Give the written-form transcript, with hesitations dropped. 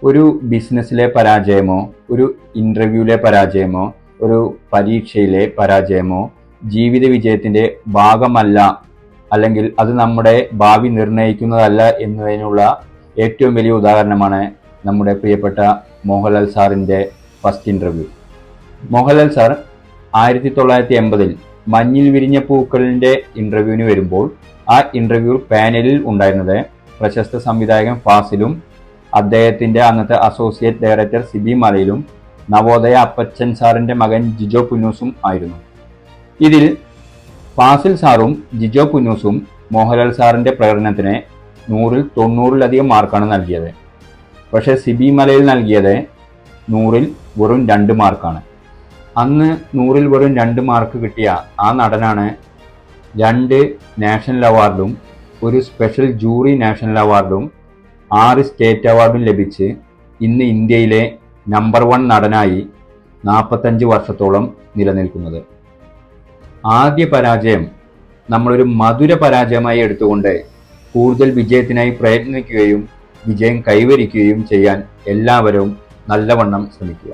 ഒരു ബിസിനസ്സിലെ പരാജയമോ ഒരു ഇൻ്റർവ്യൂവിലെ പരാജയമോ ഒരു പരീക്ഷയിലെ പരാജയമോ ജീവിത വിജയത്തിൻ്റെ ഭാഗമല്ല, അല്ലെങ്കിൽ അത് നമ്മുടെ ഭാവി നിർണ്ണയിക്കുന്നതല്ല എന്നതിനുള്ള ഏറ്റവും വലിയ ഉദാഹരണമാണ് നമ്മുടെ പ്രിയപ്പെട്ട മോഹൻലാൽ സാറിൻ്റെ ഫസ്റ്റ് ഇൻ്റർവ്യൂ. മോഹൻലാൽ സാർ 1980 മഞ്ഞിൽ വിരിഞ്ഞ പൂക്കളിൻ്റെ ഇൻ്റർവ്യൂവിന് വരുമ്പോൾ ആ ഇൻ്റർവ്യൂ പാനലിൽ ഉണ്ടായിരുന്നത് പ്രശസ്ത സംവിധായകൻ ഫാസിലും അദ്ദേഹത്തിൻ്റെ അന്നത്തെ അസോസിയേറ്റ് ഡയറക്ടർ സിബി മലയിലും നവോദയ അപ്പച്ചൻ സാറിൻ്റെ മകൻ ജിജോ പുന്നൂസും ആയിരുന്നു. ഇതിൽ ഫാസിൽ സാറും ജിജോ പുന്നൂസും മോഹൻലാൽ സാറിൻ്റെ പ്രകടനത്തിന് 100-ൽ 90-ലധികം മാർക്കാണ് നൽകിയത്. പക്ഷേ സിബി മലയിൽ നൽകിയത് 100-ൽ വെറും 2 മാർക്കാണ്. അന്ന് 100-ൽ വെറും 2 മാർക്ക് കിട്ടിയ ആ നടനാണ് 2 നാഷണൽ അവാർഡും ഒരു സ്പെഷ്യൽ ജൂറി നാഷണൽ അവാർഡും 6 സ്റ്റേറ്റ് അവാർഡും ലഭിച്ച് ഇന്ന് ഇന്ത്യയിലെ നമ്പർ 1 നടനായി 45 വർഷത്തോളം നിലനിൽക്കുന്നത്. ആദ്യ പരാജയം നമ്മളൊരു മധുര പരാജയമായി എടുത്തുകൊണ്ട് കൂടുതൽ വിജയത്തിനായി പ്രയത്നിക്കുകയും വിജയം കൈവരിക്കുകയും ചെയ്യാൻ എല്ലാവരും നല്ലവണ്ണം ശ്രമിക്കുക.